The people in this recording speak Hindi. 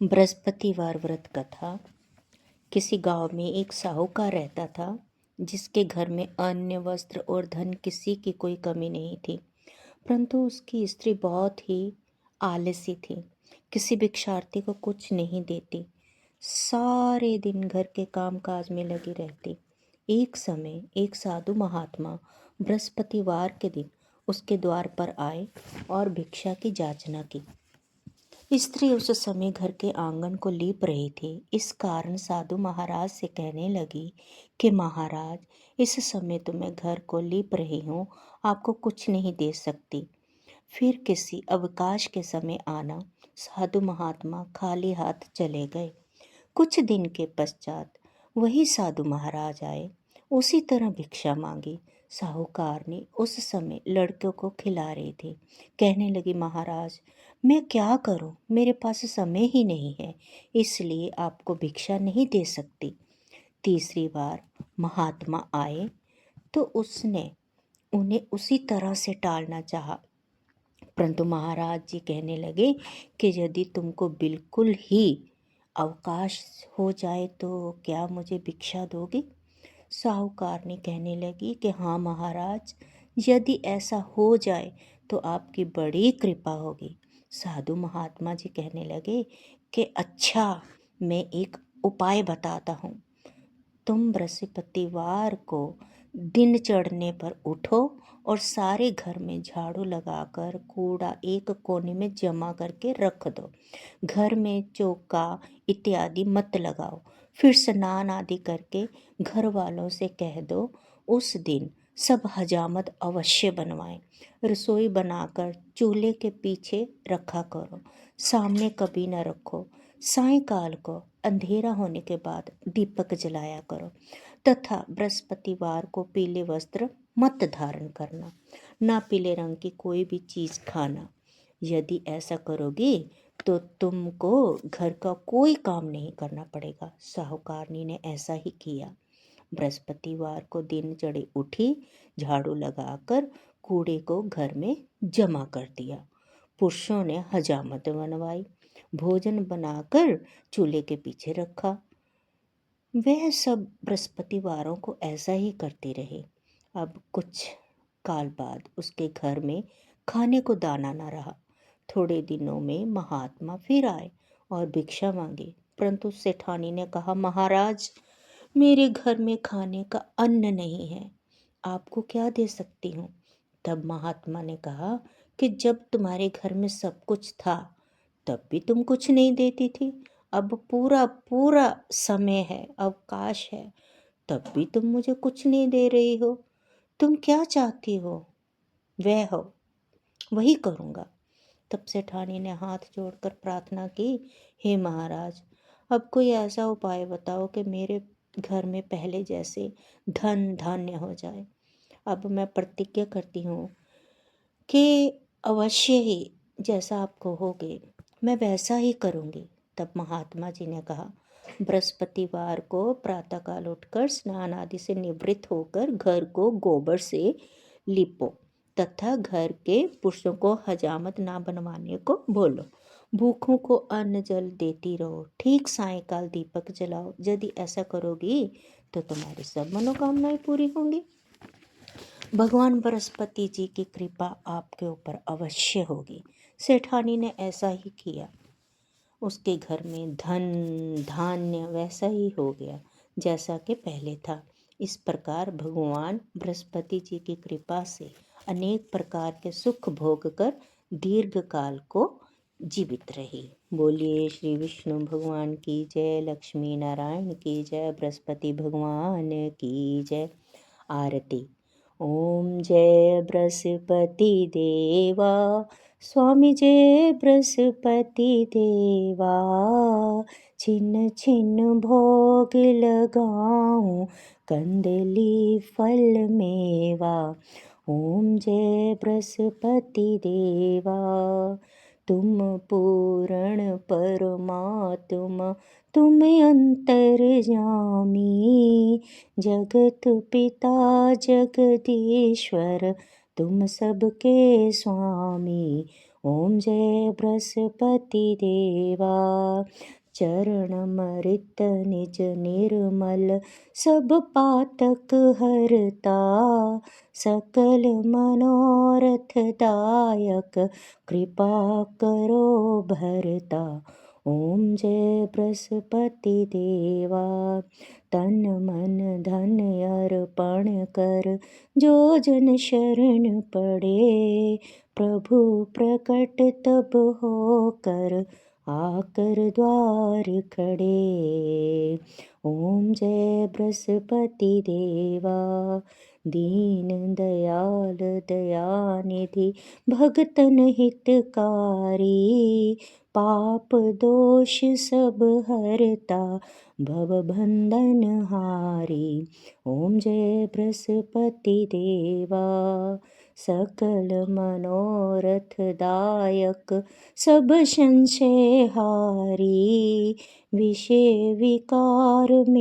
बृहस्पतिवार व्रत कथा। किसी गांव में एक साहूकार रहता था, जिसके घर में अन्न, वस्त्र और धन किसी की कोई कमी नहीं थी। परंतु उसकी स्त्री बहुत ही आलसी थी, किसी भिक्षार्थी को कुछ नहीं देती, सारे दिन घर के काम काज में लगी रहती। एक समय एक साधु महात्मा बृहस्पतिवार के दिन उसके द्वार पर आए और भिक्षा की याचना की। स्त्री उस समय घर के आंगन को लीप रही थी। इस कारण साधु महाराज से कहने लगी कि महाराज, इस समय तो मैं घर को लीप रही हूँ, आपको कुछ नहीं दे सकती। फिर किसी अवकाश के समय आना। साधु महात्मा खाली हाथ चले गए। कुछ दिन के पश्चात वही साधु महाराज आए, उसी तरह भिक्षा मांगी। साहूकार ने उस समय लड़कों को खिला रही थी। कहने लगी, महाराज, मैं क्या करूं, मेरे पास समय ही नहीं है, इसलिए आपको भिक्षा नहीं दे सकती। तीसरी बार महात्मा आए तो उसने उन्हें उसी तरह से टालना चाहा, परंतु महाराज जी कहने लगे कि यदि तुमको बिल्कुल ही अवकाश हो जाए तो क्या मुझे भिक्षा दोगे? साहूकार ने कहने लगी कि हाँ महाराज, यदि ऐसा हो जाए तो आपकी बड़ी कृपा होगी। साधु महात्मा जी कहने लगे कि अच्छा, मैं एक उपाय बताता हूँ। तुम बृहस्पतिवार को दिन चढ़ने पर उठो और सारे घर में झाड़ू लगाकर कूड़ा एक कोने में जमा करके रख दो। घर में चौका इत्यादि मत लगाओ। फिर स्नान आदि करके घर वालों से कह दो उस दिन सब हजामत अवश्य बनवाएं। रसोई बनाकर चूल्हे के पीछे रखा करो, सामने कभी न रखो। सायंकाल को अंधेरा होने के बाद दीपक जलाया करो, तथा बृहस्पतिवार को पीले वस्त्र मत धारण करना, ना पीले रंग की कोई भी चीज़ खाना। यदि ऐसा करोगे तो तुमको घर का कोई काम नहीं करना पड़ेगा। साहूकारनी ने ऐसा ही किया। बृहस्पतिवार को दिन चढ़े उठी, झाड़ू लगाकर कूड़े को घर में जमा कर दिया। पुरुषों ने हजामत बनवाई, भोजन बनाकर चूल्हे के पीछे रखा। वह सब बृहस्पतिवारों को ऐसा ही करते रहे। अब कुछ काल बाद उसके घर में खाने को दाना न रहा। थोड़े दिनों में महात्मा फिर आए और भिक्षा मांगी, परंतु सेठानी ने कहा, महाराज, मेरे घर में खाने का अन्न नहीं है, आपको क्या दे सकती हूँ? तब महात्मा ने कहा कि जब तुम्हारे घर में सब कुछ था तब भी तुम कुछ नहीं देती थी, अब पूरा पूरा समय है, अवकाश है, तब भी तुम मुझे कुछ नहीं दे रही हो। तुम क्या चाहती हो, वह हो, वही करूँगा। तब सेठानी ने हाथ जोड़कर प्रार्थना की, हे महाराज, अब कोई ऐसा उपाय बताओ कि मेरे घर में पहले जैसे धन धान्य हो जाए। अब मैं प्रतिज्ञा करती हूँ कि अवश्य ही जैसा आप कहोगे मैं वैसा ही करूँगी। तब महात्मा जी ने कहा, बृहस्पतिवार को प्रातःकाल उठकर स्नान आदि से निवृत्त होकर घर को गोबर से लिपो, तथा घर के पुरुषों को हजामत ना बनवाने को बोलो। भूखों को अन्न जल देती रहो। ठीक सायंकाल दीपक जलाओ। यदि ऐसा करोगी तो तुम्हारी सब मनोकामनाएं पूरी होंगी। भगवान बृहस्पति जी की कृपा आपके ऊपर अवश्य होगी। सेठानी ने ऐसा ही किया। उसके घर में धन धान्य वैसा ही हो गया जैसा कि पहले था। इस प्रकार भगवान बृहस्पति जी की कृपा से अनेक प्रकार के सुख भोग कर दीर्घ काल को जीवित रही। बोलिए श्री विष्णु भगवान की जय, लक्ष्मी नारायण की जय, बृहस्पति भगवान की जय। आरती। ओम जय बृहस्पति देवा, स्वामी जय बृहस्पति देवा, छिन्न छिन्न भोग लगाऊं, कंदली फल मेवा। ओम जय बृहस्पति देवा, तुम पूर्ण परमात्मा, तुम अंतर्यामी, जगत पिता जगदीश्वर, तुम सबके स्वामी। ओम जय बृहस्पति देवा। चरणमृत निज निर्मल सब पातक हरता। सकल मनोरथ दायक कृपा करो भरता। ओम जय बृहस्पति देवा। तन मन धन अर्पण कर जो जन शरण पड़े। प्रभु प्रकट तब होकर आकर द्वार खड़े। ओम जय बृहस्पति देवा। दीन दयाल दयानिधि भगतन हितकारी। पाप दोष सब हरता भवबंधन हारी। ओम जय बृहस्पति देवा। सकल मनोरथ दायक सब संशय हारी। विषय विकार में